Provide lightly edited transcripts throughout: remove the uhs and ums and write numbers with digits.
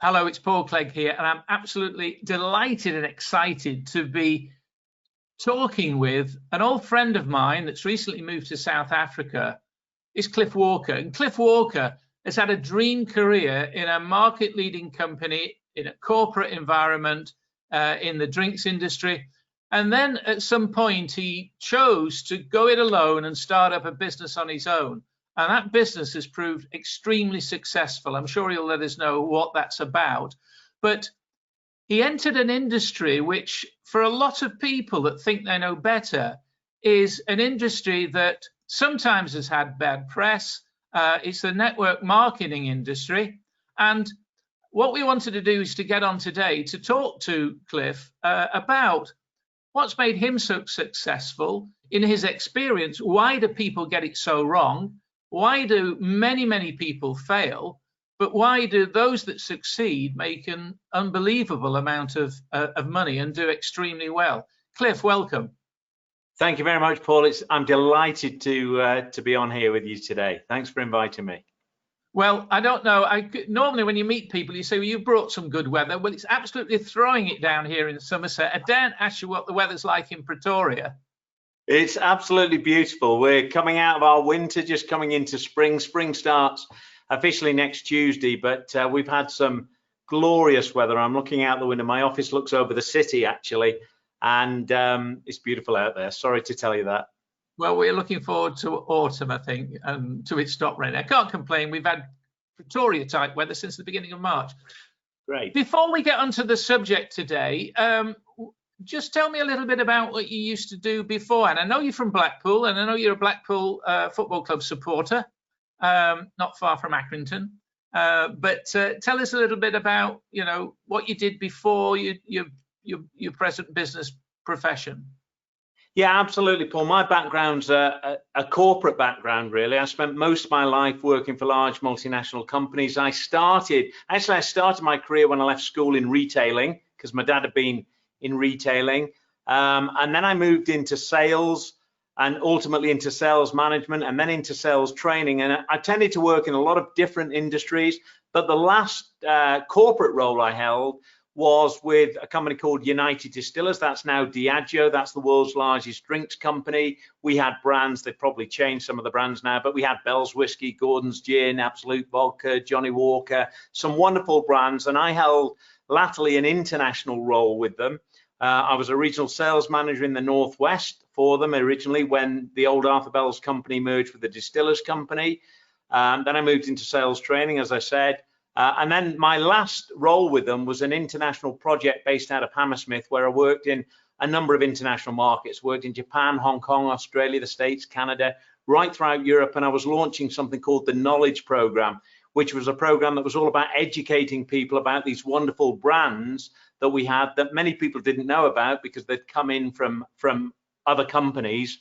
Hello, it's Paul Clegg here, and I'm absolutely delighted and excited to be talking with an old friend of mine that's recently moved to South Africa. Is Cliff Walker. And Cliff Walker has had a dream career in a market-leading company, in a corporate environment, in the drinks industry. And then at some point, he chose to go it alone and start up a business on his own. And that business has proved extremely successful. I'm sure he'll let us know what that's about. But he entered an industry which, for a lot of people that think they know better, is an industry that sometimes has had bad press. It's the network marketing industry. And what we wanted to do is to get on today to talk to Cliff about what's made him so successful in his experience. Why do people get it so wrong? Why do many people fail? But why do those that succeed make an unbelievable amount of money and do extremely well? Cliff, welcome. Thank you very much, Paul. I'm delighted to be on here with you today. Thanks for inviting me. Well, I don't know. Normally when you meet people, you say, well, you brought some good weather. Well, it's absolutely throwing it down here in Somerset. I daren't ask you what the weather's like in Pretoria. It's absolutely beautiful. We're coming out of our winter, just coming into spring. Spring starts officially next Tuesday, but we've had some glorious weather. I'm looking out the window. My office looks over the city, actually, and it's beautiful out there. Sorry to tell you that. Well, we're looking forward to autumn, I think, and to it stop raining. I can't complain. We've had Pretoria-type weather since the beginning of March. Great. Before we get onto the subject today, just tell me a little bit about what you used to do before. And I know you're from Blackpool, and I know you're a Blackpool Football Club supporter, not far from Accrington. But tell us a little bit about, what you did before your present business profession. Yeah, absolutely, Paul. My background's a corporate background, really. I spent most of my life working for large multinational companies. I started my career when I left school in retailing, because my dad had been in retailing. And then I moved into sales and ultimately into sales management and then into sales training. And I tended to work in a lot of different industries, but the last corporate role I held was with a company called United Distillers. That's now Diageo. That's the world's largest drinks company. We had brands, they've probably changed some of the brands now, but we had Bell's Whiskey, Gordon's Gin, Absolute Vodka, Johnny Walker, some wonderful brands. And I held latterly an international role with them. I was a regional sales manager in the Northwest for them originally when the old Arthur Bell's company merged with the Distillers company. Then I moved into sales training, as I said. And then my last role with them was an international project based out of Hammersmith, where I worked in a number of international markets, worked in Japan, Hong Kong, Australia, the States, Canada, right throughout Europe. And I was launching something called the Knowledge Program, which was a program that was all about educating people about these wonderful brands that we had that many people didn't know about because they'd come in from other companies.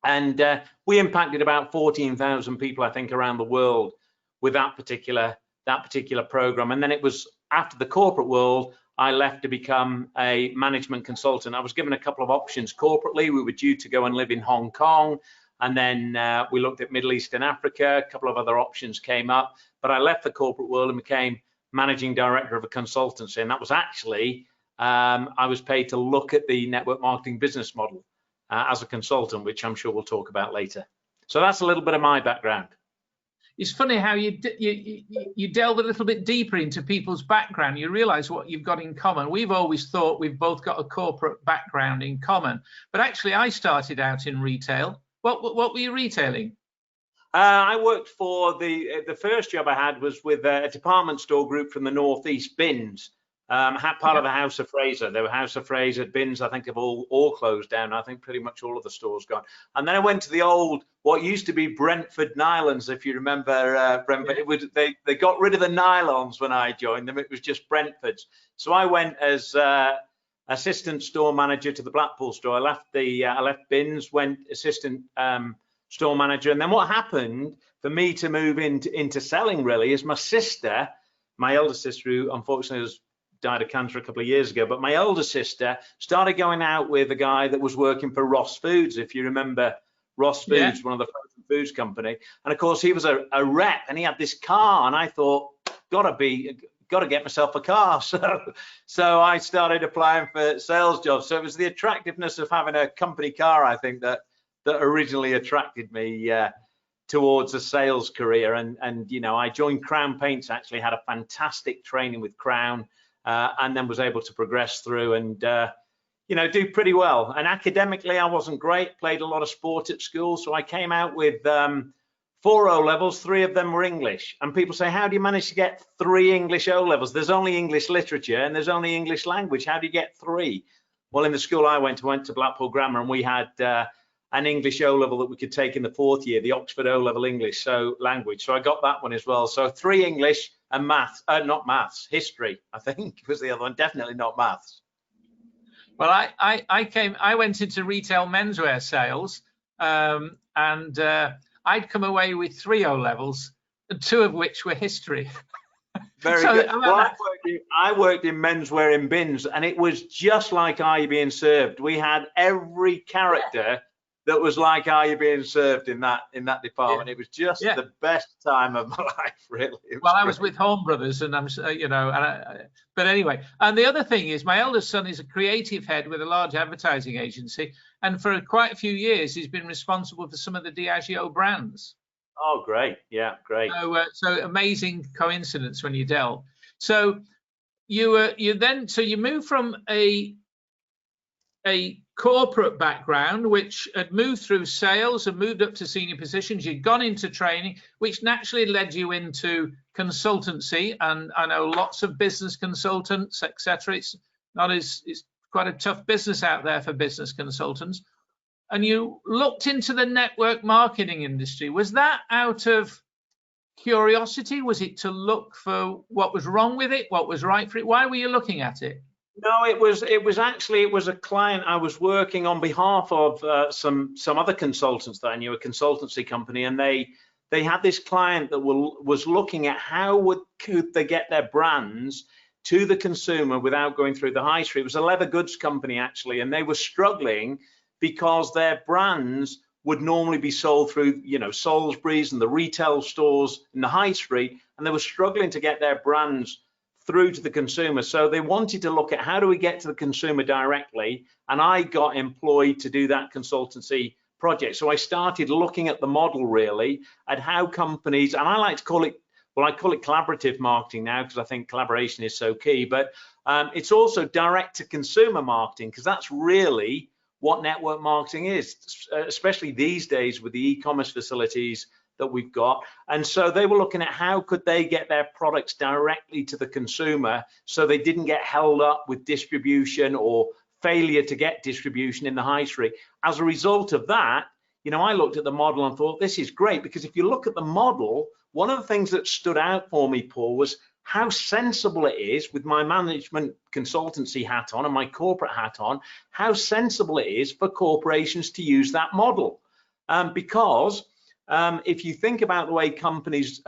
And we impacted about 14,000 people, I think, around the world with that particular program. And then it was after the corporate world, I left to become a management consultant. I was given a couple of options corporately. We were due to go and live in Hong Kong. And then we looked at Middle East and Africa. A couple of other options came up, but I left the corporate world and became managing director of a consultancy. And that was actually, I was paid to look at the network marketing business model as a consultant, which I'm sure we'll talk about later. So that's a little bit of my background. It's funny how you delve a little bit deeper into people's background. You realize what you've got in common. We've always thought we've both got a corporate background in common, but actually I started out in retail. What were you retailing? I worked for the first job I had was with a department store group from the Northeast, Bins. Part of the House of Fraser. There were House of Fraser, Bins, I think have all closed down. I think pretty much all of the stores gone. And then I went to the old, what used to be Brentford nylons, if you remember, Brentford. It was, they got rid of the nylons when I joined them. It was just Brentford's. So I went as assistant store manager to the Blackpool store. I left Bins, went assistant store manager. And then what happened for me to move into selling really is my sister, my elder sister, who unfortunately died of cancer a couple of years ago, but my older sister started going out with a guy that was working for Ross Foods, if you remember Ross Foods, yeah. One of the foods company. And of course he was a rep and he had this car, and I thought, gotta be got to get myself a car. So I started applying for sales jobs. So it was the attractiveness of having a company car, I think, that originally attracted me towards a sales career. And you know, I joined Crown Paints, actually had a fantastic training with Crown, and then was able to progress through and you know, do pretty well. And academically, I wasn't great, played a lot of sport at school. So I came out with 4 O levels, 3 of them were English. And people say, how do you manage to get 3 English O levels? There's only English literature and there's only English language. How do you get 3? Well, in the school I went to Blackpool Grammar, and we had an English O level that we could take in the 4th year, the Oxford O level English language. So I got that one as well. So 3 English and maths, not maths, history, I think was the other one, definitely not maths. Well, I went into retail menswear sales, and I'd come away with 3 O levels, and 2 of which were history. Very good. Well, I worked in menswear in bins, and it was just like Are You Being Served. We had every character that was like Are You Being Served in that department. It was just the best time of my life, really. Well, I was with Home Brothers, and I'm, you know, but anyway. And the other thing is, my eldest son is a creative head with a large advertising agency, and for quite a few years, he's been responsible for some of the Diageo brands. Oh, great! Yeah, great. So amazing coincidence when you dealt. So you moved from a corporate background, which had moved through sales and moved up to senior positions. You'd gone into training, which naturally led you into consultancy. And I know lots of business consultants, etc. It's quite a tough business out there for business consultants. And you looked into the network marketing industry. Was that out of curiosity? Was it to look for what was wrong with it, what was right for it? Why were you looking at it? No, it was a client I was working on behalf of some other consultants that I knew, a consultancy company, and they had this client that was looking at how could they get their brands to the consumer without going through the high street. It was a leather goods company actually, and they were struggling because their brands would normally be sold through, you know, Salisbury's and the retail stores in the high street, and they were struggling to get their brands through to the consumer. So they wanted to look at how do we get to the consumer directly, and I got employed to do that consultancy project. So I started looking at the model really, at how companies, and I like to call it, well, I call it collaborative marketing now because I think collaboration is so key, but it's also direct to consumer marketing, because that's really what network marketing is, especially these days with the e-commerce facilities that we've got. And so they were looking at how could they get their products directly to the consumer so they didn't get held up with distribution or failure to get distribution in the high street. As a result of that, you know, I looked at the model and thought, this is great, because if you look at the model, one of the things that stood out for me, Paul, was how sensible it is, with my management consultancy hat on and my corporate hat on, how sensible it is for corporations to use that model. Because if you think about the way companies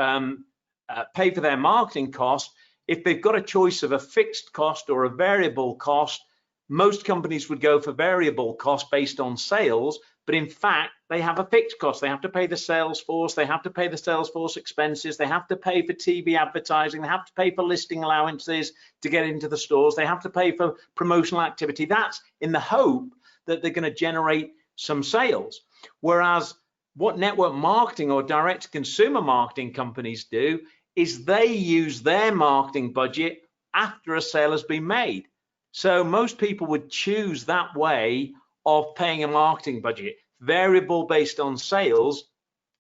pay for their marketing costs, if they've got a choice of a fixed cost or a variable cost, most companies would go for variable cost based on sales, but in fact, they have a fixed cost. They have to pay the sales force, they have to pay the sales force expenses, they have to pay for TV advertising, they have to pay for listing allowances to get into the stores, they have to pay for promotional activity. That's in the hope that they're going to generate some sales. Whereas what network marketing or direct consumer marketing companies do is they use their marketing budget after a sale has been made. So most people would choose that way of paying a marketing budget. Variable based on sales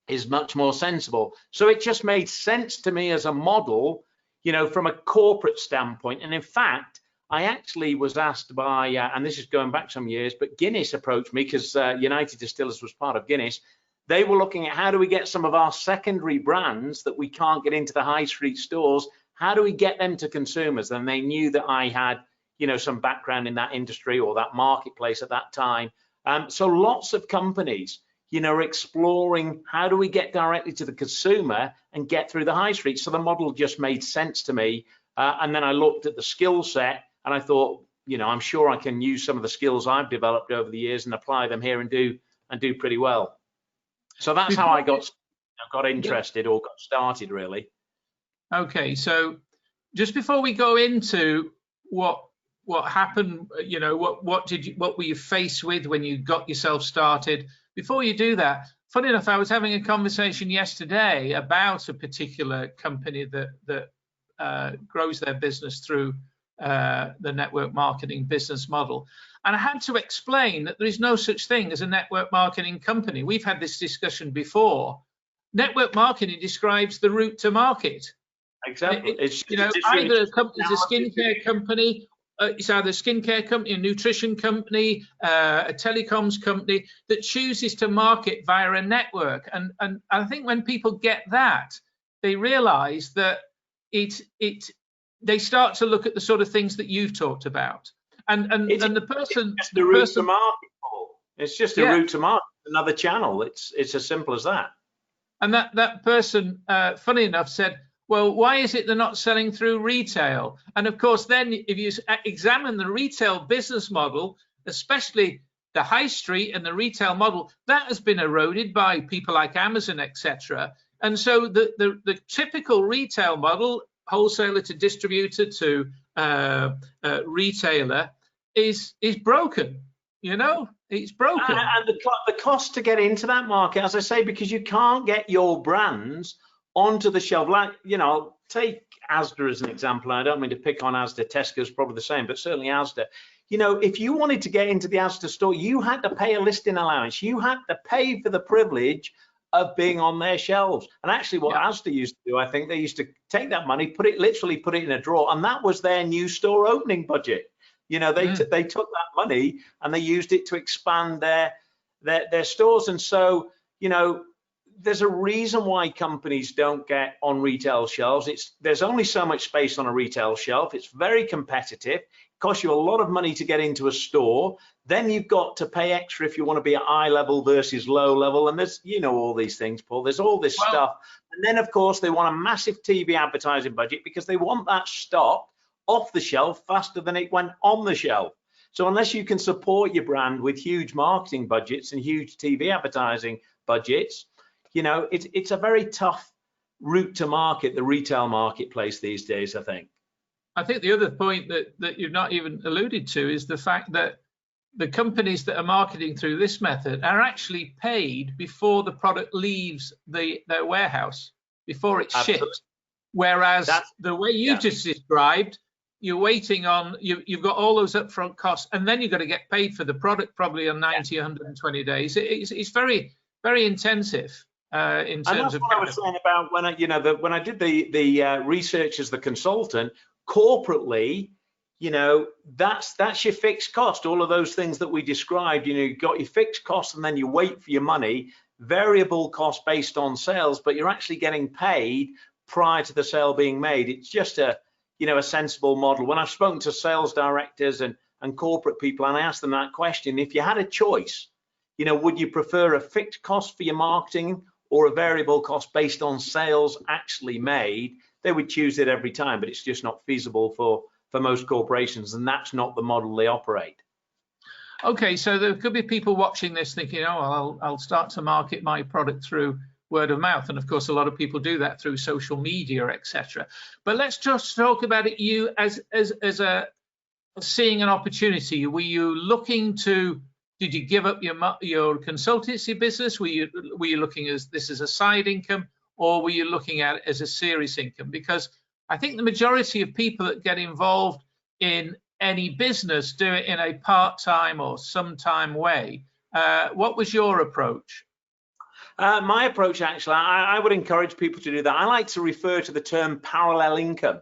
is much more sensible. So it just made sense to me as a model, you know, from a corporate standpoint. And in fact, I actually was asked by, and this is going back some years, but Guinness approached me because United Distillers was part of Guinness. They were looking at how do we get some of our secondary brands that we can't get into the high street stores, how do we get them to consumers? And they knew that I had, you know, some background in that industry or that marketplace at that time. So lots of companies, you know, are exploring how do we get directly to the consumer and get through the high street. So the model just made sense to me. And then I looked at the skill set and I thought, you know, I'm sure I can use some of the skills I've developed over the years and apply them here and do pretty well. So that's how I got interested or got started, really. Okay, so just before we go into what happened, you know, what were you faced with when you got yourself started? Before you do that, funny enough, I was having a conversation yesterday about a particular company that grows their business through the network marketing business model. And I had to explain that there is no such thing as a network marketing company. We've had this discussion before. Network marketing describes the route to market. Exactly. You know, either a company's a skincare company, it's either a skincare company, a nutrition company, a telecoms company that chooses to market via a network. And I think when people get that, they realize that they start to look at the sort of things that you've talked about. And the person, it's the route to market, Paul. It's just a route to market, another channel. It's as simple as that. And that person, funny enough, said, well, why is it they're not selling through retail? And of course, then if you examine the retail business model, especially the high street and the retail model, that has been eroded by people like Amazon, etc. And so the typical retail model, wholesaler to distributor to retailer, is broken. You know, it's broken. And the cost to get into that market, as I say, because you can't get your brands onto the shelf. Like, you know, take Asda as an example. I don't mean to pick on Asda. Tesco's probably the same, but certainly Asda. You know, if you wanted to get into the Asda store, you had to pay a listing allowance. You had to pay for the privilege of being on their shelves. And actually what Asda used to do, I think they used to take that money, literally put it in a drawer, and that was their new store opening budget. You know, they took that money and they used it to expand their stores. And so, you know, there's a reason why companies don't get on retail shelves. There's only so much space on a retail shelf. It's very competitive. It costs you a lot of money to get into a store. Then you've got to pay extra if you want to be at eye level versus low level. And there's, you know, all these things, Paul. There's all this stuff. And then, of course, they want a massive TV advertising budget because they want that stock off the shelf faster than it went on the shelf. So unless you can support your brand with huge marketing budgets and huge TV advertising budgets, you know, it's a very tough route to market, the retail marketplace these days, I think. I think the other point that you've not even alluded to is the fact that the companies that are marketing through this method are actually paid before the product leaves their warehouse, before it's shipped. Whereas the way you just described, you're waiting on, you've got all those upfront costs, and then you've got to get paid for the product probably on 90, 120 days. It's very, very intensive in terms of. And that's what I was saying about when I did the research as the consultant corporately. You know, that's your fixed cost. All of those things that we described. You know, you've got your fixed costs, and then you wait for your money. Variable cost based on sales, but you're actually getting paid prior to the sale being made. It's just a sensible model. When I've spoken to sales directors and corporate people, and I asked them that question, if you had a choice, you know, would you prefer a fixed cost for your marketing or a variable cost based on sales actually made? They would choose it every time, but it's just not feasible for most corporations, and that's not the model they operate. Okay, so there could be people watching this thinking, oh, well, I'll start to market my product through word of mouth, and of course a lot of people do that through social media, etc. But let's just talk about it. You as a seeing an opportunity. Were you looking to? Did you give up your consultancy business? Were you looking as this as a side income, or were you looking at it as a serious income? Because I think the majority of people that get involved in any business do it in a part-time or sometime way. What was your approach? My approach, actually, I would encourage people to do that. I like to refer to the term parallel income.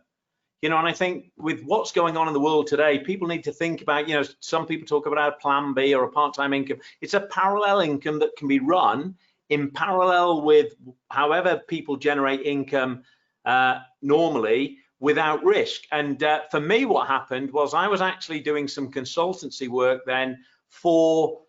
You know, and I think with what's going on in the world today, people need to think about, you know, some people talk about a plan B or a part-time income. It's a parallel income that can be run in parallel with however people generate income normally without risk. And for me, what happened was I was actually doing some consultancy work then for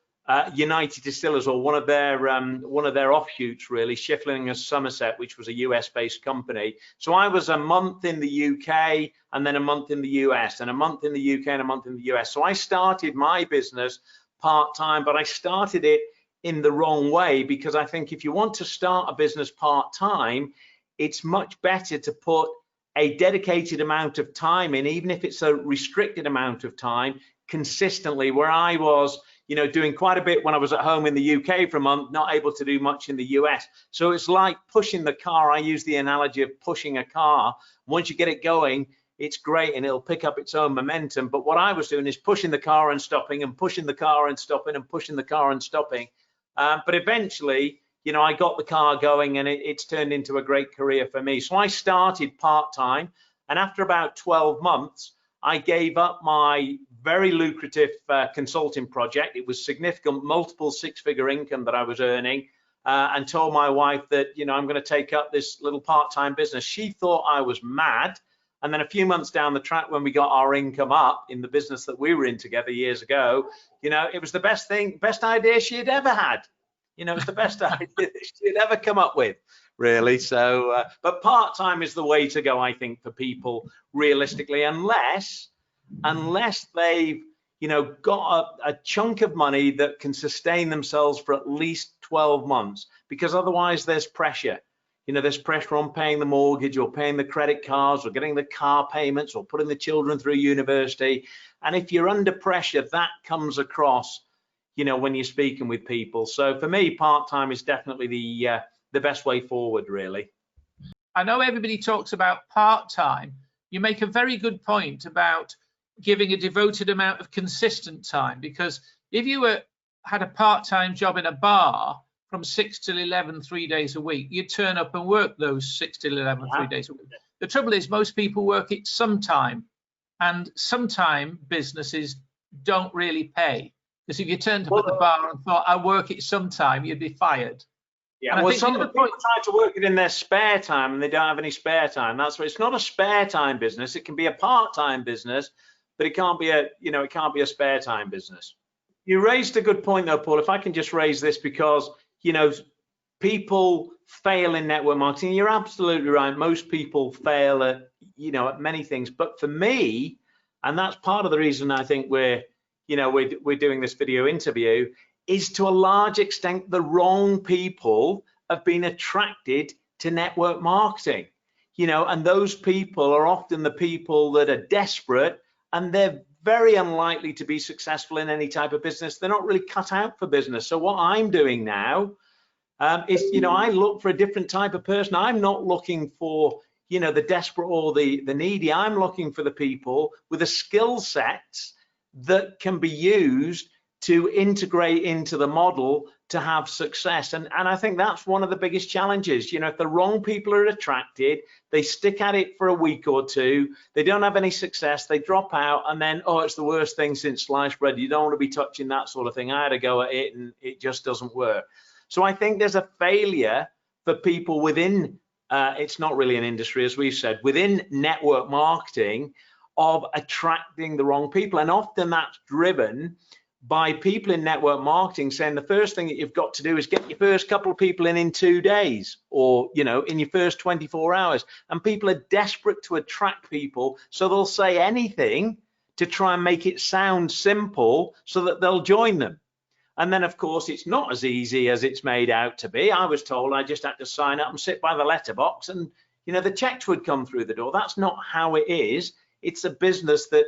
United Distillers, or one of their offshoots, really, Schiffling Somerset, which was a US-based company. So I was a month in the UK and then a month in the US, and a month in the UK and a month in the US. So I started my business part-time, but I started it in the wrong way, because I think if you want to start a business part-time, it's much better to put a dedicated amount of time in, even if it's a restricted amount of time, consistently, where I was, you know, doing quite a bit when I was at home in the UK for a month, not able to do much in the US. So it's like pushing the car. I use the analogy of pushing a car. Once you get it going, it's great and it'll pick up its own momentum. But what I was doing is pushing the car and stopping and pushing the car and stopping and pushing the car and stopping. But eventually, you know, I got the car going and it's turned into a great career for me. So I started part-time, and after about 12 months, I gave up my very lucrative consulting project. It was significant, multiple six-figure income that I was earning, and told my wife that, you know, I'm going to take up this little part-time business. She thought I was mad. And then a few months down the track, when we got our income up in the business that we were in together years ago, you know, it was the best idea she had ever had. You know, it's the best idea she had ever come up with, really. So, but part-time is the way to go, I think, for people, realistically, unless they've, you know, got a chunk of money that can sustain themselves for at least 12 months, because otherwise there's pressure. You know, there's pressure on paying the mortgage or paying the credit cards or getting the car payments or putting the children through university. And if you're under pressure, that comes across, you know, when you're speaking with people. So for me, part-time is definitely the best way forward, really. I know everybody talks about part-time. You make a very good point about giving a devoted amount of consistent time, because if you had a part-time job in a bar from 6 till 11, 3 days a week, you turn up and work those 6 till 11, 3 days a week. The trouble is most people work it sometime, and sometime businesses don't really pay. Because if you turned up at the bar and thought, I work it sometime, you'd be fired. Yeah, well, some people try to work it in their spare time and they don't have any spare time. That's why it's not a spare time business. It can be a part-time business, but it can't be a, you know, it can't be a spare time business. You raised a good point though, Paul. If I can just raise this, because, you know, people fail in network marketing. You're absolutely right. Most people fail at, you know, at many things. But for me, and that's part of the reason I think we're doing this video interview, is to a large extent the wrong people have been attracted to network marketing. You know, and those people are often the people that are desperate, and they're very unlikely to be successful in any type of business. They're not really cut out for business. So what I'm doing now is, you know, I look for a different type of person. I'm not looking for, you know, the desperate or the needy. I'm looking for the people with the skill sets that can be used to integrate into the model to have success. And I think that's one of the biggest challenges. You know, if the wrong people are attracted, they stick at it for a week or two, they don't have any success, they drop out, and then, oh, it's the worst thing since sliced bread. You don't want to be touching that sort of thing. I had a go at it and it just doesn't work. So I think there's a failure for people within, it's not really an industry, as we've said, within network marketing, of attracting the wrong people. And often that's driven by people in network marketing saying the first thing that you've got to do is get your first couple of people in 2 days, or, you know, in your first 24 hours. And people are desperate to attract people, so they'll say anything to try and make it sound simple so that they'll join them. And then, of course, it's not as easy as it's made out to be. I was told I just had to sign up and sit by the letterbox and, you know, the checks would come through the door. That's not how it is. It's a business that,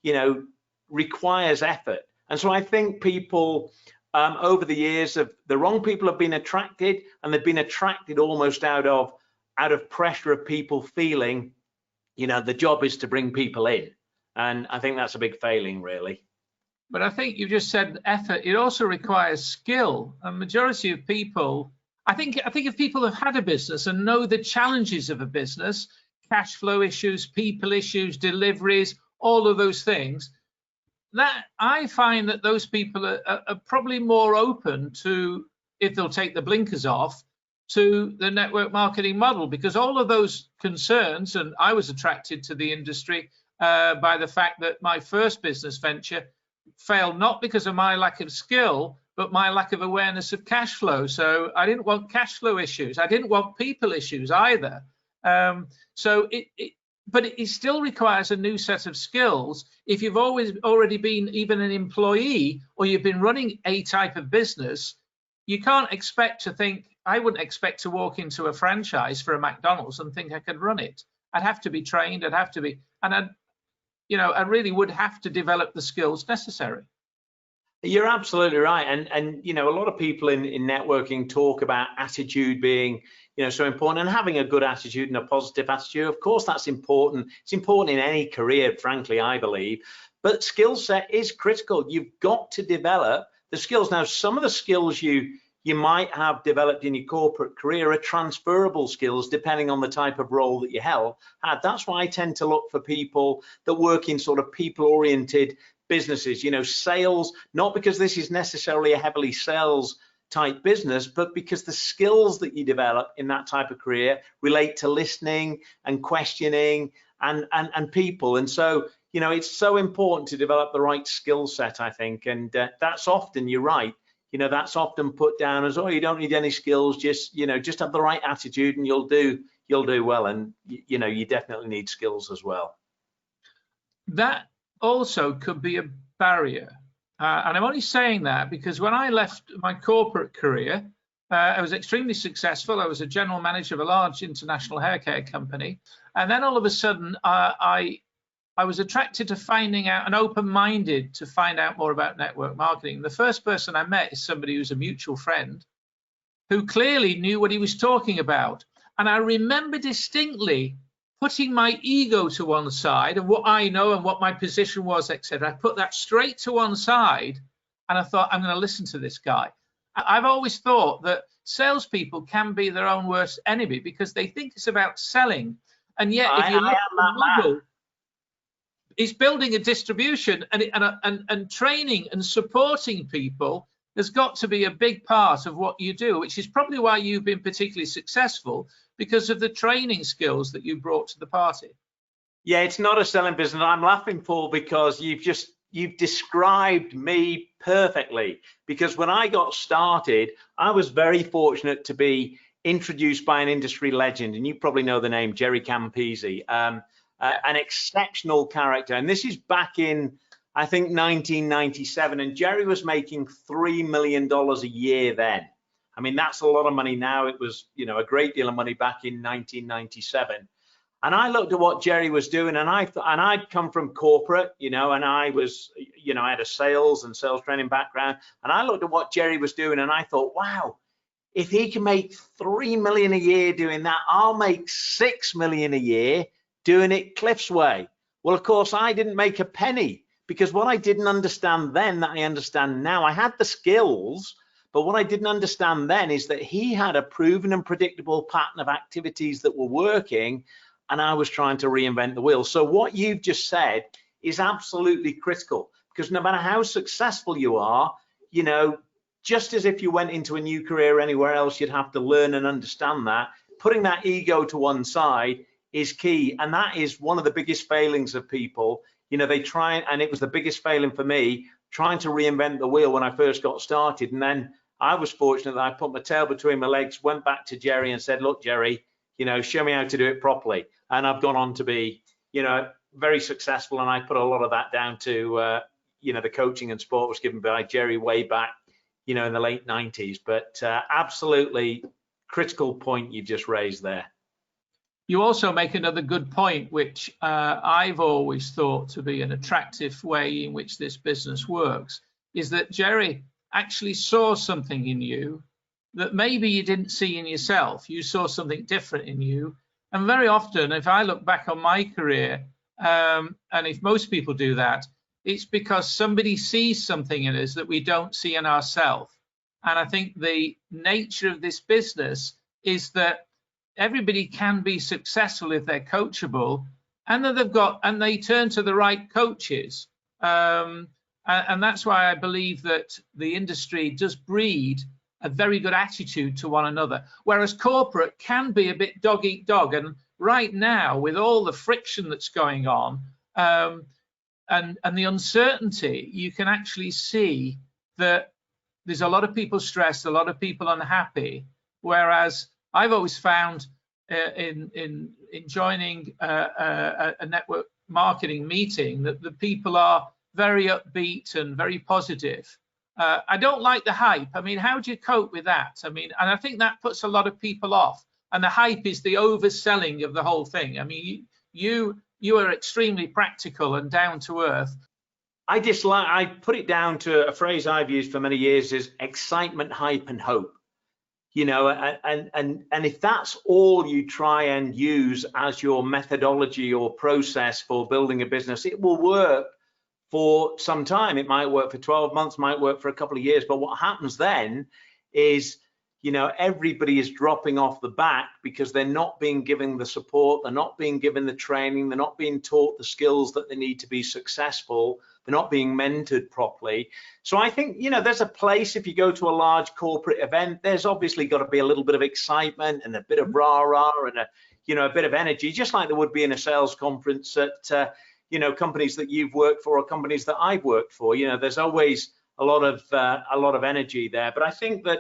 you know, requires effort. And so I think people over the years, the wrong people have been attracted, and they've been attracted almost out of pressure of people feeling, you know, the job is to bring people in. And I think that's a big failing, really. But I think you just said effort. It also requires skill. A majority of people, I think if people have had a business and know the challenges of a business, cash flow issues, people issues, deliveries, all of those things, that I find that those people are probably more open to, if they'll take the blinkers off, to the network marketing model, because all of those concerns, and I was attracted to the industry by the fact that my first business venture failed not because of my lack of skill, but my lack of awareness of cash flow. So I didn't want cash flow issues. I didn't want people issues either. But it still requires a new set of skills. If you've already been even an employee, or you've been running a type of business, you can't expect to think, I wouldn't expect to walk into a franchise for a McDonald's and think I could run it. I'd have to be trained. I'd have to be, and I really would have to develop the skills necessary. You're absolutely right, and a lot of people in networking talk about attitude being so important, and having a good attitude and a positive attitude. Of course, that's important. It's important in any career, frankly, I believe. But skill set is critical. You've got to develop the skills. Now, some of the skills you might have developed in your corporate career are transferable skills depending on the type of role that you had. That's why I tend to look for people that work in sort of people-oriented businesses, sales, not because this is necessarily a heavily sales type business, but because the skills that you develop in that type of career relate to listening and questioning and people. And so, it's so important to develop the right skill set, I think. And that's often, you're right, that's often put down as, oh, you don't need any skills, just have the right attitude and you'll do well. And, you definitely need skills as well. That also could be a barrier. And I'm only saying that because when I left my corporate career, I was extremely successful. I was a general manager of a large international hair care company. And then all of a sudden, I was attracted to finding out and open-minded to find out more about network marketing. The first person I met is somebody who's a mutual friend who clearly knew what he was talking about. And I remember distinctly putting my ego to one side and what I know and what my position was, etc. I put that straight to one side and I thought, I'm going to listen to this guy. I've always thought that salespeople can be their own worst enemy because they think it's about selling. And yet, if you look at the model, it's building a distribution and training and supporting people. There's got to be a big part of what you do, which is probably why you've been particularly successful, because of the training skills that you brought to the party. Yeah, it's not a selling business. I'm laughing, Paul, because you've described me perfectly. Because when I got started, I was very fortunate to be introduced by an industry legend, and you probably know the name, Jerry Campese, an exceptional character. And this is back in, I think, 1997, and Jerry was making $3 million a year then. I mean, that's a lot of money now. It was, a great deal of money back in 1997. And I looked at what Jerry was doing, and I'd come from corporate, and I was, I had a sales and sales training background, and I looked at what Jerry was doing, and I thought, wow, if he can make $3 million a year doing that, I'll make $6 million a year doing it Cliff's way. Well, of course, I didn't make a penny, because what I didn't understand then that I understand now, I had the skills, but what I didn't understand then is that he had a proven and predictable pattern of activities that were working, and I was trying to reinvent the wheel. So what you've just said is absolutely critical, because no matter how successful you are, just as if you went into a new career anywhere else, you'd have to learn and understand that. Putting that ego to one side is key, and that is one of the biggest failings of people. They try, and it was the biggest failing for me, trying to reinvent the wheel when I first got started. And then I was fortunate that I put my tail between my legs, went back to Jerry and said, look, Jerry, show me how to do it properly. And I've gone on to be, very successful. And I put a lot of that down to, the coaching and support was given by Jerry way back, in the late 90s. But absolutely critical point you've just raised there. You also make another good point, which I've always thought to be an attractive way in which this business works, is that Jerry actually saw something in you that maybe you didn't see in yourself. You saw something different in you. And very often, if I look back on my career, and if most people do that, it's because somebody sees something in us that we don't see in ourselves. And I think the nature of this business is that everybody can be successful if they're coachable, and that they turn to the right coaches. And that's why I believe that the industry does breed a very good attitude to one another, whereas corporate can be a bit dog eat dog. And right now, with all the friction that's going on and the uncertainty, you can actually see that there's a lot of people stressed, a lot of people unhappy, whereas I've always found in joining a network marketing meeting that the people are very upbeat and very positive. I don't like the hype. I mean, how do you cope with that? I mean, and I think that puts a lot of people off. and the hype is the overselling of the whole thing. I mean, you are extremely practical and down to earth. I put it down to a phrase I've used for many years: is excitement, hype, and hope. You know, and if that's all you try and use as your methodology or process for building a business, it will work for some time. It might work for 12 months, might work for a couple of years, but what happens then is, you know, everybody is dropping off the back because they're not being given the support, they're not being given the training, they're not being taught the skills that they need to be successful, they're not being mentored properly. So I think, you know, there's a place, if you go to a large corporate event, there's obviously got to be a little bit of excitement and a bit of rah-rah and a bit of energy, just like there would be in a sales conference at companies that you've worked for or companies that I've worked for. You know, there's always a lot of energy there. But I think that,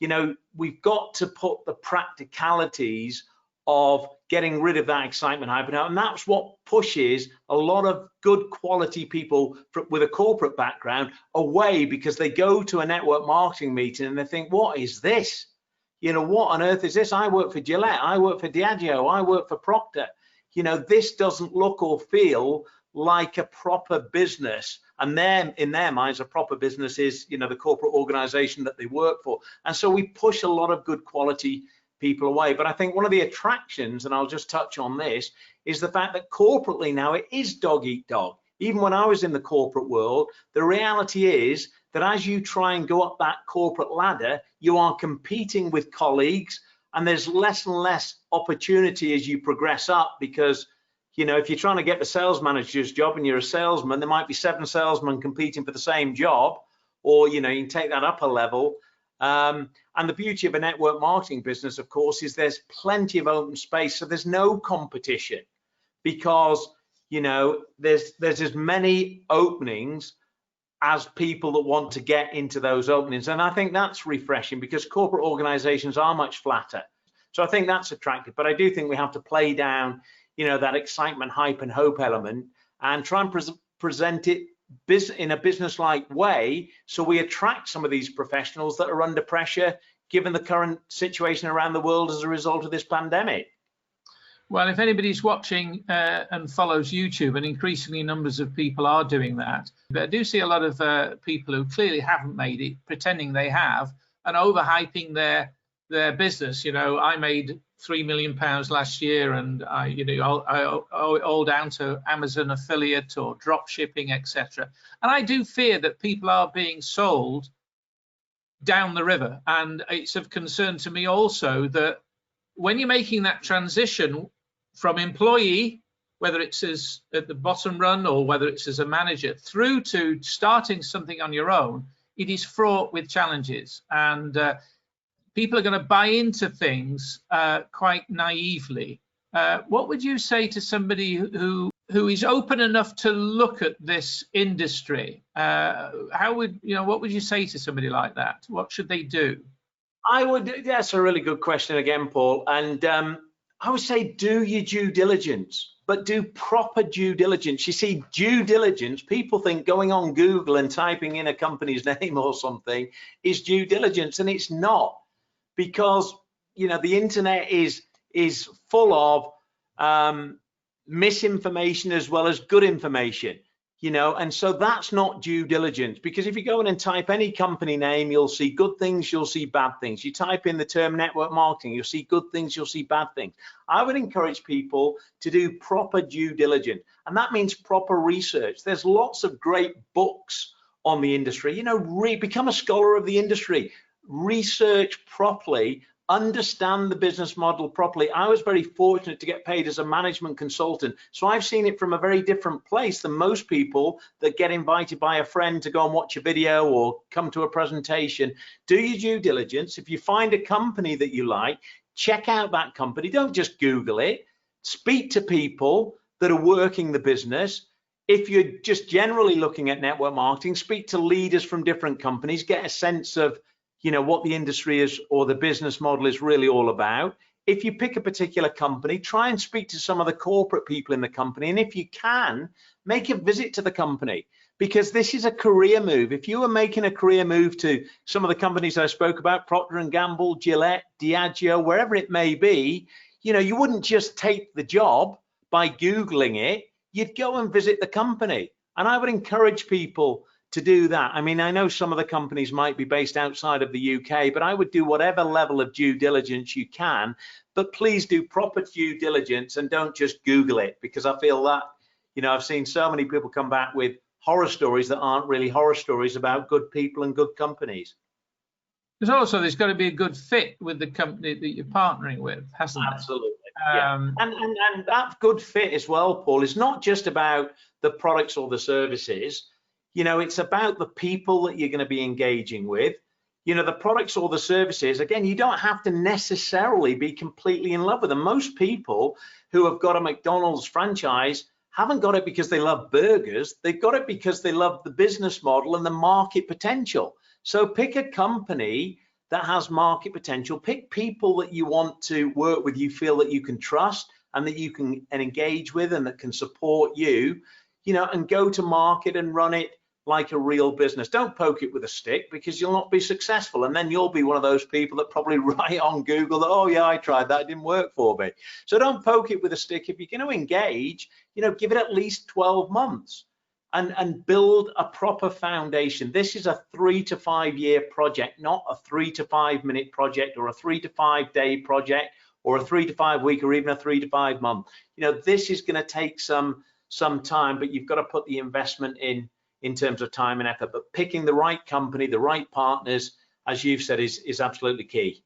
you know, we've got to put the practicalities of getting rid of that excitement hype, and that's what pushes a lot of good quality people with a corporate background away, because they go to a network marketing meeting and they think, what is this? You know, what on earth is this? I work for Gillette, I work for Diageo, I work for Procter. You know, this doesn't look or feel like a proper business. And then in their minds, a proper business is, you know, the corporate organization that they work for. And so we push a lot of good quality people away. But I think one of the attractions, and I'll just touch on this, is the fact that corporately now it is dog eat dog. Even when I was in the corporate world, the reality is that as you try and go up that corporate ladder, you are competing with colleagues, and there's less and less opportunity as you progress up, because, you know, if you're trying to get the sales manager's job and you're a salesman, there might be 7 salesmen competing for the same job, or, you know, you can take that up a level. And the beauty of a network marketing business, of course, is there's plenty of open space, so there's no competition, because, you know, there's as many openings as people that want to get into those openings. And I think that's refreshing, because corporate organizations are much flatter. So I think that's attractive. But I do think we have to play down, you know, that excitement, hype, and hope element, and try and present it in a business-like way, so we attract some of these professionals that are under pressure given the current situation around the world as a result of this pandemic. Well, if anybody's watching and follows YouTube, and increasingly numbers of people are doing that, but I do see a lot of people who clearly haven't made it, pretending they have, and overhyping their business. You know, I made £3 million last year, and I owe it all down to Amazon affiliate or drop shipping, etc. And I do fear that people are being sold down the river, and it's of concern to me also that when you're making that transition from employee, whether it's as at the bottom run or whether it's as a manager, through to starting something on your own, it is fraught with challenges, and people are going to buy into things quite naively. What would you say to somebody who is open enough to look at this industry? What would you say to somebody like that? What should they do? That's a really good question again, Paul. And I would say do your due diligence, but do proper due diligence. You see, due diligence, people think going on Google and typing in a company's name or something is due diligence, and it's not. Because, you know, the internet is full of misinformation as well as good information, you know, and so that's not due diligence. Because if you go in and type any company name, you'll see good things, you'll see bad things. You type in the term network marketing, you'll see good things, you'll see bad things. I would encourage people to do proper due diligence, and that means proper research. There's lots of great books on the industry. You know, become a scholar of the industry. Research properly, understand the business model properly. I was very fortunate to get paid as a management consultant, so I've seen it from a very different place than most people that get invited by a friend to go and watch a video or come to a presentation. Do your due diligence. If you find a company that you like, check out that company. Don't just Google it. Speak to people that are working the business. If you're just generally looking at network marketing, speak to leaders from different companies, get a sense of, you know, what the industry is or the business model is really all about. if you pick a particular company, try and speak to some of the corporate people in the company, and if you can, make a visit to the company, because this is a career move. If you were making a career move to some of the companies I spoke about, Procter & Gamble, Gillette, Diageo, wherever it may be, you know, you wouldn't just take the job by Googling it, you'd go and visit the company. And I would encourage people to do that. I mean, I know some of the companies might be based outside of the UK, but I would do whatever level of due diligence you can, but please do proper due diligence and don't just Google it, because I feel that, you know, I've seen so many people come back with horror stories that aren't really horror stories about good people and good companies. There's got to be a good fit with the company that you're partnering with, hasn't there? Absolutely. Yeah. And that good fit as well, Paul, is not just about the products or the services. You know, it's about the people that you're going to be engaging with. You know, the products or the services, again, you don't have to necessarily be completely in love with them. Most people who have got a McDonald's franchise haven't got it because they love burgers. They've got it because they love the business model and the market potential. So pick a company that has market potential, pick people that you want to work with, you feel that you can trust and that you can engage with and that can support you, you know, and go to market and run it like a real business. Don't poke it with a stick, because you'll not be successful, and then you'll be one of those people that probably write on Google that, oh yeah, I tried that, it didn't work for me. So don't poke it with a stick. If you're going to engage, you know, give it at least 12 months and build a proper foundation. This is a 3 to 5 year project, not a 3 to 5 minute project or a 3 to 5 day project or a 3 to 5 week or even a 3 to 5 month. You know, this is going to take some time, but you've got to put the investment in terms of time and effort. But picking the right company, the right partners, as you've said, is absolutely key.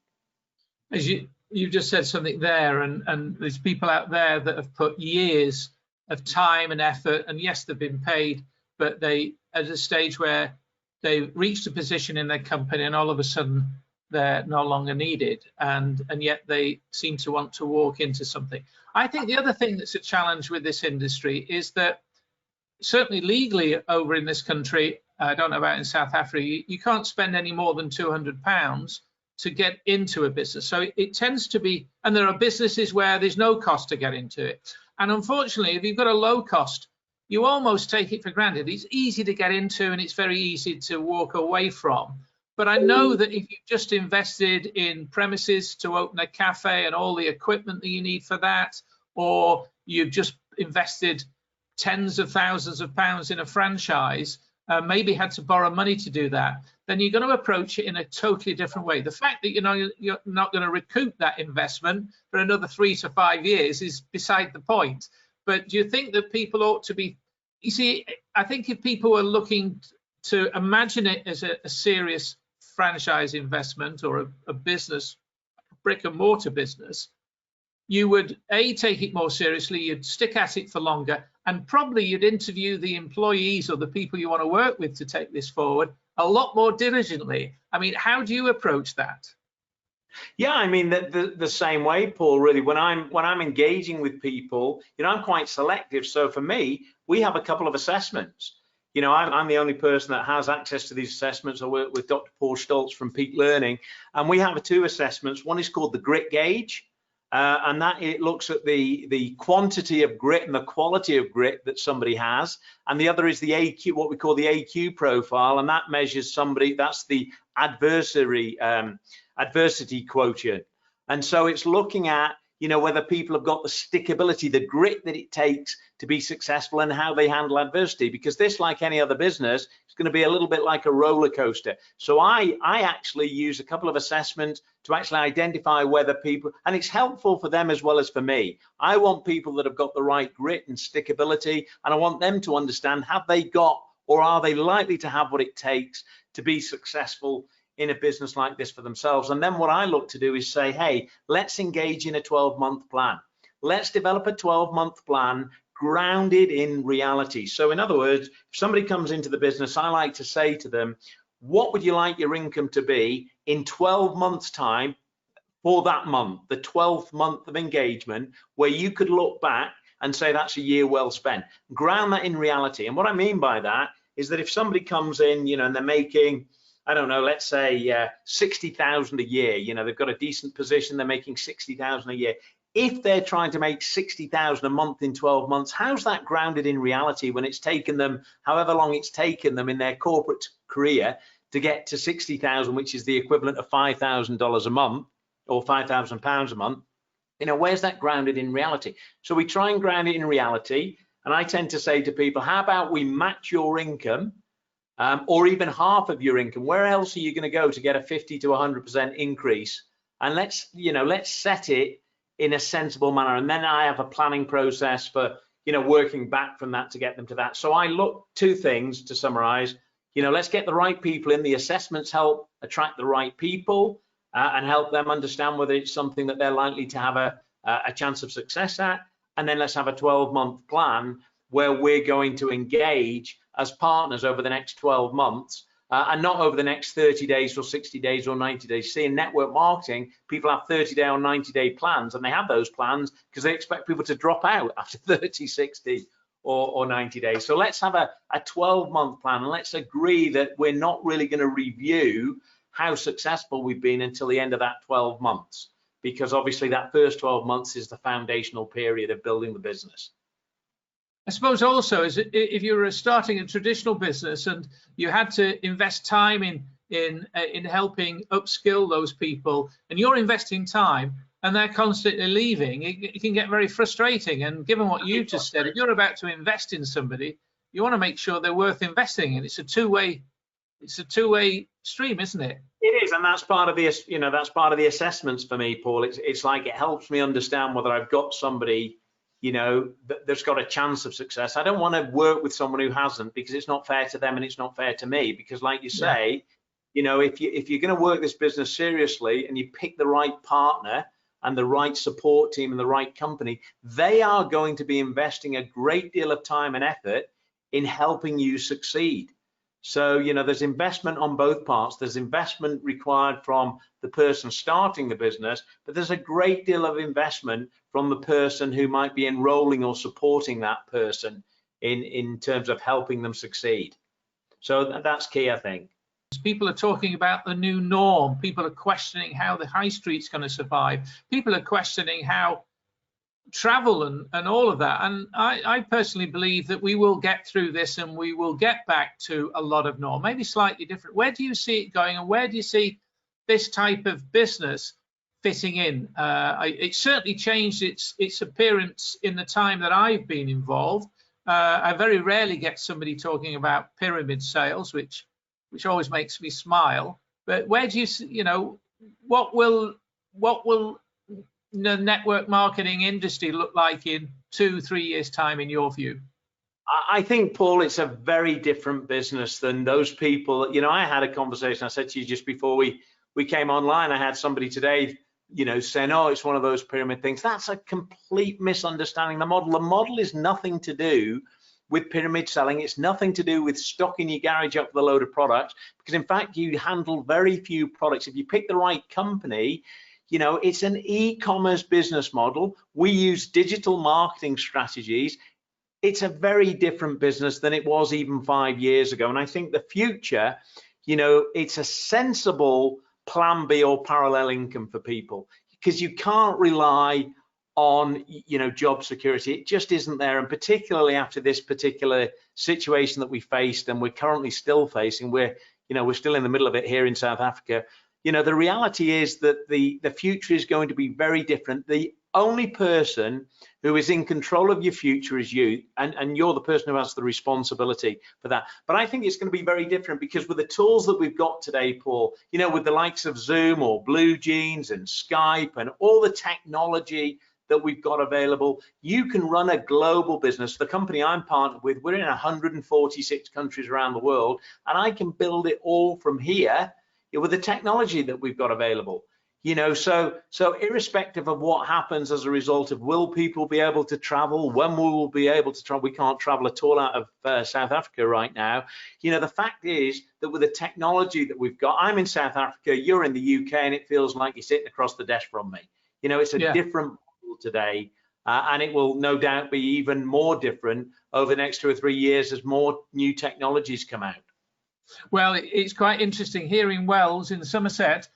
As you've just said something there, and there's people out there that have put years of time and effort, and yes, they've been paid, but they at a stage where they reached a position in their company and all of a sudden they're no longer needed, and yet they seem to want to walk into something. I think the other thing that's a challenge with this industry is that certainly legally over in this country, I don't know about in South Africa, you can't spend any more than £200 to get into a business. So it tends to be, and there are businesses where there's no cost to get into it. And unfortunately, if you've got a low cost, you almost take it for granted. It's easy to get into and it's very easy to walk away from. But I know that if you've just invested in premises to open a cafe and all the equipment that you need for that, or you've just invested tens of thousands of pounds in a franchise, maybe had to borrow money to do that, then you're going to approach it in a totally different way. The fact that you're not going to recoup that investment for another 3 to 5 years is beside the point. But do you think that people ought to be, you see, I think if people were looking to imagine it as a serious franchise investment or a business, brick and mortar business, you would take it more seriously, you'd stick at it for longer, and probably you'd interview the employees or the people you want to work with to take this forward a lot more diligently. I mean, how do you approach that? Yeah, I mean, the same way, Paul, really. When I'm engaging with people, you know, I'm quite selective. So for me, we have a couple of assessments. You know, I'm the only person that has access to these assessments. I work with Dr. Paul Stoltz from Peak Learning, and we have 2 assessments. One is called the grit gauge, and that it looks at the quantity of grit and the quality of grit that somebody has, and the other is the AQ, what we call the AQ profile, and that measures somebody, that's the adversity quotient. And so it's looking at, you know, whether people have got the stickability, the grit that it takes to be successful and how they handle adversity, because this, like any other business, is going to be a little bit like a roller coaster. So I actually use a couple of assessments to actually identify whether people, and it's helpful for them as well as for me. I want people that have got the right grit and stickability, and I want them to understand, have they got, or are they likely to have what it takes to be successful in a business like this for themselves. And then what I look to do is say, hey, let's engage in a 12-month plan. Let's develop a 12-month plan grounded in reality. So in other words, if somebody comes into the business, I like to say to them, what would you like your income to be in 12 months time for that month, the 12th month of engagement, where you could look back and say that's a year well spent. Ground that in reality. And what I mean by that is that if somebody comes in, you know, and they're making I don't know, let's say 60,000 a year. You know, they've got a decent position, they're making 60,000 a year. If they're trying to make 60,000 a month in 12 months, how's that grounded in reality when it's taken them however long it's taken them in their corporate career to get to 60,000, which is the equivalent of $5,000 a month or £5,000 a month? You know, where's that grounded in reality? So we try and ground it in reality. And I tend to say to people, how about we match your income or even half of your income? Where else are you going to go to get a 50 to 100% increase? And let's set it in a sensible manner. And then I have a planning process for, working back from that to get them to that. So I look, two things to summarize. Let's get the right people in. The assessments help attract the right people and help them understand whether it's something that they're likely to have a chance of success at. And then let's have a 12-month plan where we're going to engage as partners over the next 12 months and not over the next 30 days or 60 days or 90 days. See, in network marketing, people have 30-day or 90-day plans, and they have those plans because they expect people to drop out after 30, 60 or 90 days. So let's have a 12-month plan, and let's agree that we're not really going to review how successful we've been until the end of that 12 months, because obviously that first 12 months is the foundational period of building the business. I suppose also, if you were starting a traditional business and you had to invest time in helping upskill those people, and you're investing time and they're constantly leaving, it can get very frustrating. And given what you just said, if you're about to invest in somebody, you want to make sure they're worth investing in. It's a two-way stream, isn't it? It is, and that's part of the assessments for me, Paul. It's like it helps me understand whether I've got somebody that's got a chance of success. I don't want to work with someone who hasn't, because it's not fair to them and it's not fair to me. Because like you say, if you're going to work this business seriously and you pick the right partner and the right support team and the right company, they are going to be investing a great deal of time and effort in helping you succeed. So, there's investment on both parts. There's investment required from the person starting the business, but there's a great deal of investment from the person who might be enrolling or supporting that person in terms of helping them succeed. So that's key, I think. People are talking about the new norm. People are questioning how the high street's going to survive. People are questioning how travel and all of that. And I personally believe that we will get through this and we will get back to a lot of norm, maybe slightly different. Where do you see it going, and where do you see this type of business fitting in? It certainly changed its appearance in the time that I've been involved. I very rarely get somebody talking about pyramid sales, which always makes me smile. But where do you see, what will the network marketing industry look like in 2-3 years' time, in your view? I think, Paul, it's a very different business than those people. I had a conversation, I said to you just before we came online, I had somebody today, saying, oh, it's one of those pyramid things. That's a complete misunderstanding the model. The model is nothing to do with pyramid selling. It's nothing to do with stocking your garage up with a load of products, because in fact, you handle very few products. If you pick the right company, it's an e-commerce business model. We use digital marketing strategies. It's a very different business than it was even 5 years ago. And I think the future, it's a sensible plan B or parallel income for people, because you can't rely on, job security. It just isn't there. And particularly after this particular situation that we faced, and we're currently still facing, we're still in the middle of it here in South Africa. The reality is that the future is going to be very different. The only person who is in control of your future is you, and you're the person who has the responsibility for that. But I think it's going to be very different, because with the tools that we've got today, Paul, with the likes of Zoom or Blue Jeans and Skype and all the technology that we've got available, you can run a global business. The company I'm partnered with, we're in 146 countries around the world, and I can build it all from here with the technology that we've got available. So irrespective of what happens as a result of, will people be able to travel, when we will be able to travel, we can't travel at all out of South Africa right now. The fact is that with the technology that we've got, I'm in South Africa, you're in the UK, and it feels like you're sitting across the desk from me. It's a different model today, and it will no doubt be even more different over the next 2 or 3 years as more new technologies come out. Well, it's quite interesting here in Wells, in Somerset.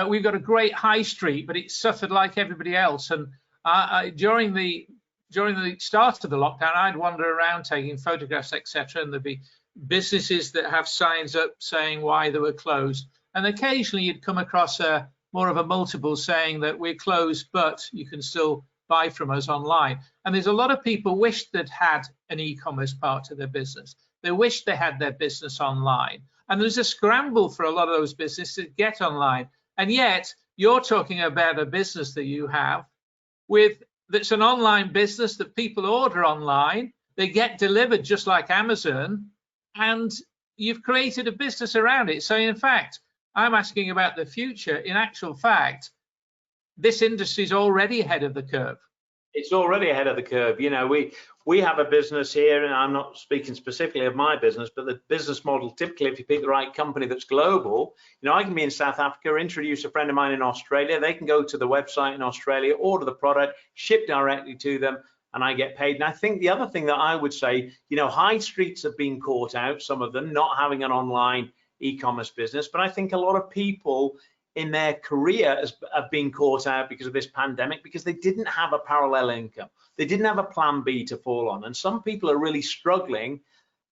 We've got a great high street, but it's suffered like everybody else. And during the start of the lockdown, I'd wander around taking photographs, etc., and there'd be businesses that have signs up saying why they were closed. And occasionally, you'd come across more of a multiple saying that we're closed, but you can still buy from us online. And there's a lot of people wish they'd had an e-commerce part to their business. They wish they had their business online. And there's a scramble for a lot of those businesses to get online. And yet you're talking about a business that you have that's an online business that people order online. They get delivered just like Amazon, and you've created a business around it. So in fact, I'm asking about the future. In actual fact, this industry is already ahead of the curve. It's already ahead of the curve. You know, we have a business here, and I'm not speaking specifically of my business, but the business model, typically, if you pick the right company that's global, you know, I can be in South Africa, introduce a friend of mine in Australia. They can go to the website in Australia, order the product, ship directly to them, and I get paid. And I think the other thing that I would say, you know, high streets have been caught out, some of them not having an online e-commerce business, but I think a lot of people in their career have been caught out because of this pandemic, because they didn't have a parallel income. They didn't have a plan B to fall on. And some people are really struggling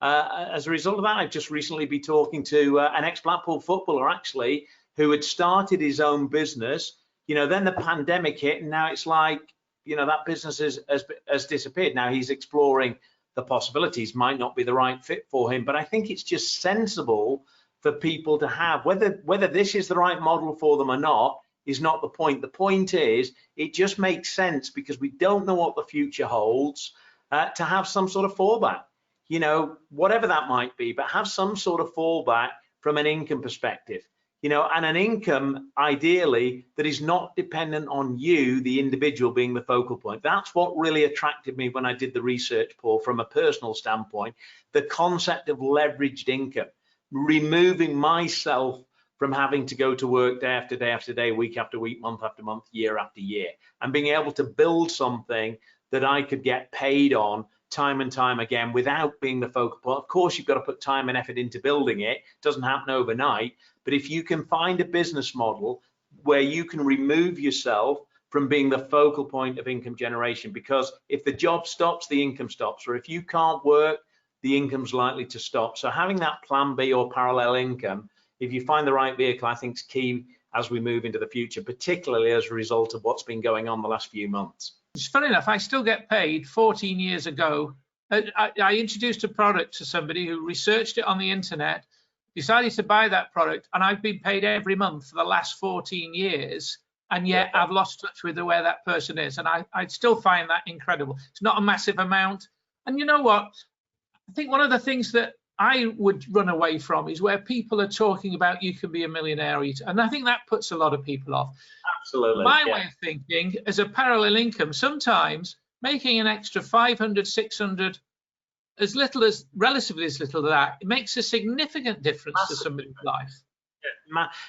as a result of that. I've just recently been talking to an ex-Blackpool footballer, actually, who had started his own business. You know, then the pandemic hit, and now it's like, you know, that business has disappeared. Now he's exploring the possibilities. Might not be the right fit for him, but I think it's just sensible for people to have. Whether this is the right model for them or not is not the point. The point is, it just makes sense, because we don't know what the future holds, to have some sort of fallback, you know, whatever that might be, but have some sort of fallback from an income perspective, you know, and an income ideally that is not dependent on you, the individual, being the focal point. That's what really attracted me when I did the research, Paul, from a personal standpoint, the concept of leveraged income, removing myself from having to go to work day after day after day, week after week, month after month, year after year, and being able to build something that I could get paid on time and time again without being the focal point. Of course, you've got to put time and effort into building it. It doesn't happen overnight, but if you can find a business model where you can remove yourself from being the focal point of income generation, because if the job stops, the income stops, or if you can't work, the income's likely to stop. So having that plan B or parallel income, if you find the right vehicle, I think is key as we move into the future, particularly as a result of what's been going on the last few months. It's funny enough, I still get paid 14 years ago. I introduced a product to somebody who researched it on the internet, decided to buy that product, and I've been paid every month for the last 14 years. And yet I've lost touch with where that person is. And I still find that incredible. It's not a massive amount. And you know what? I think one of the things that I would run away from is where people are talking about you can be a millionaire, and I think that puts a lot of people off. Absolutely. My way of thinking, as a parallel income, sometimes making an extra 500, 600, as little as, relatively as little as that, it makes a significant difference to somebody's life.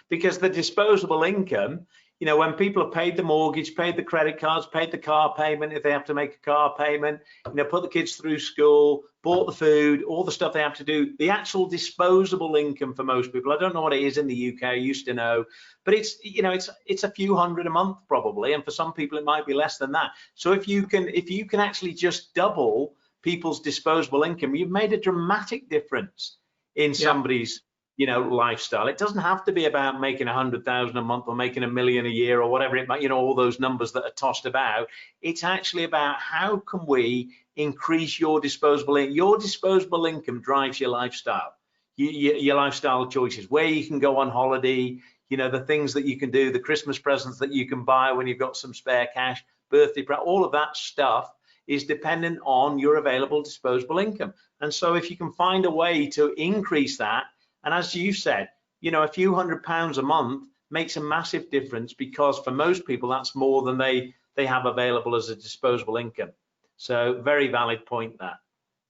Because the disposable income, you know, when people have paid the mortgage, paid the credit cards, paid the car payment, if they have to make a car payment, you know, put the kids through school, bought the food, all the stuff they have to do, the actual disposable income for most people, I don't know what it is in the UK, I used to know, but it's, you know, it's a few hundred a month probably, and for some people it might be less than that. So if you can actually just double people's disposable income, you've made a dramatic difference in somebody's, you know, lifestyle. It doesn't have to be about making 100,000 a month or making $1 million a year or whatever it might, you know, all those numbers that are tossed about. It's actually about how can we increase your disposable income. Your disposable income drives your lifestyle, your lifestyle choices, where you can go on holiday, you know, the things that you can do, the Christmas presents that you can buy when you've got some spare cash, birthday, all of that stuff is dependent on your available disposable income. And so if you can find a way to increase that, and as you said, you know, a few £100s a month makes a massive difference, because for most people, that's more than they have available as a disposable income. So very valid point that.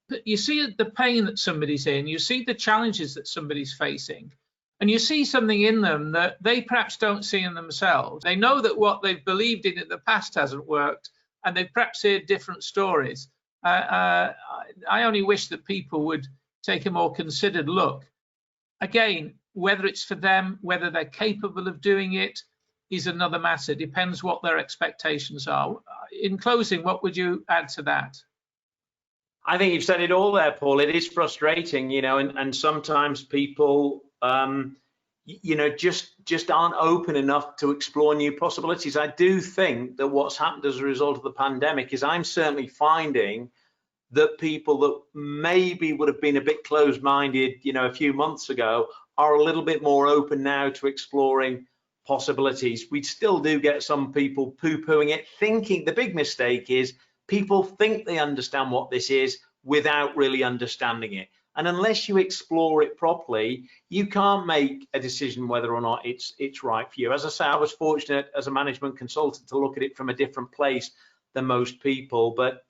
But you see the pain that somebody's in, you see the challenges that somebody's facing, and you see something in them that they perhaps don't see in themselves. They know that what they've believed in the past hasn't worked, and they've perhaps heard different stories. I only wish that people would take a more considered look again, whether it's for them, whether they're capable of doing it, is another matter. Depends what their expectations are. In closing, what would you add to that? I think you've said it all there, Paul. It is frustrating, you know, and sometimes people, you know, just aren't open enough to explore new possibilities. I do think that what's happened as a result of the pandemic is I'm certainly finding that people that maybe would have been a bit closed-minded, you know, a few months ago, are a little bit more open now to exploring possibilities. We still do get some people poo-pooing it, thinking the big mistake is people think they understand what this is without really understanding it. And unless you explore it properly, you can't make a decision whether or not it's right for you. As I say, I was fortunate as a management consultant to look at it from a different place than most people. But,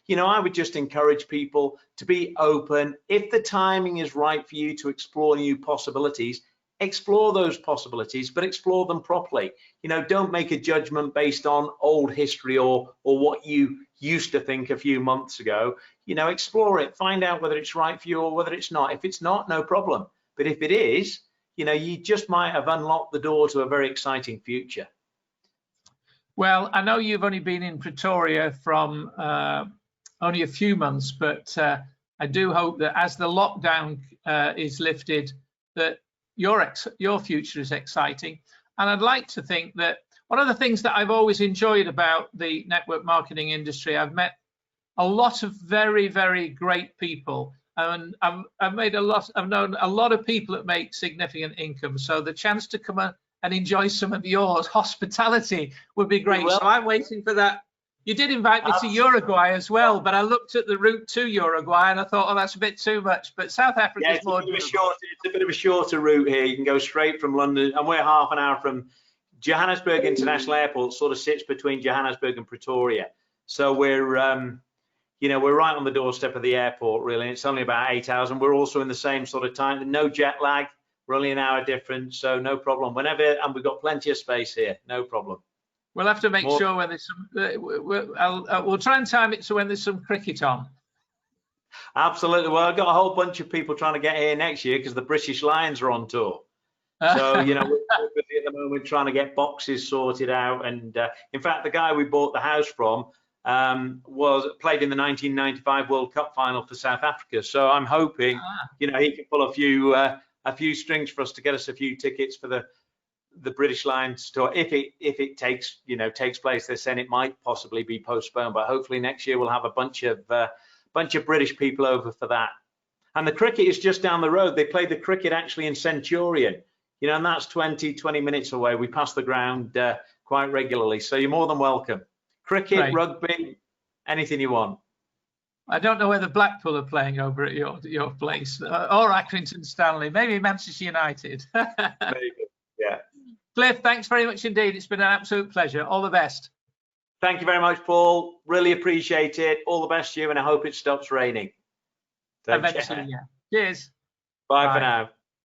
you know, I would just encourage people to be open. If the timing is right for you to explore new possibilities, explore those possibilities, but explore them properly. You know, don't make a judgment based on old history or what you used to think a few months ago. You know, explore it, find out whether it's right for you or whether it's not. If it's not, no problem. But if it is, you know, you just might have unlocked the door to a very exciting future. Well, I know you've only been in Pretoria from only a few months, but I do hope that as the lockdown is lifted, that your future is exciting. And I'd like to think that one of the things that I've always enjoyed about the network marketing industry, I've met a lot of very, very great people, and I've known a lot of people that make significant income. So the chance to come and enjoy some of yours hospitality would be great. So I'm waiting for that. You did invite me to Uruguay as well, but I looked at the route to Uruguay and I thought, oh, that's a bit too much. But South Africa is more. It's a bit of a shorter route here. You can go straight from London, and we're half an hour from Johannesburg International Airport. Sort of sits between Johannesburg and Pretoria. So we're, you know, we're right on the doorstep of the airport, really. And it's only about 8 hours, and we're also in the same sort of time. No jet lag. We're only an hour difference, so no problem. Whenever, and we've got plenty of space here. No problem. We'll have to make sure when there's some. We'll try and time it so when there's some cricket on. Absolutely. Well, I've got a whole bunch of people trying to get here next year because the British Lions are on tour. So, you know, we're busy at the moment trying to get boxes sorted out. And in fact, the guy we bought the house from played in the 1995 World Cup final for South Africa. So I'm hoping, you know, he can pull a few strings for us to get us a few tickets for the British Lions tour. If it takes place, they're saying it might possibly be postponed, but hopefully next year we'll have a bunch of British people over for that. And the cricket is just down the road. They play the cricket actually in Centurion, you know, and that's 20 minutes away. We pass the ground quite regularly, so you're more than welcome. Cricket, right. Rugby, anything you want. I don't know whether Blackpool are playing over at your place or Accrington Stanley, maybe Manchester United. Maybe, yeah. Cliff, thanks very much indeed. It's been an absolute pleasure. All the best. Thank you very much, Paul. Really appreciate it. All the best to you, and I hope it stops raining. Eventually, yeah. Cheers. Bye for now.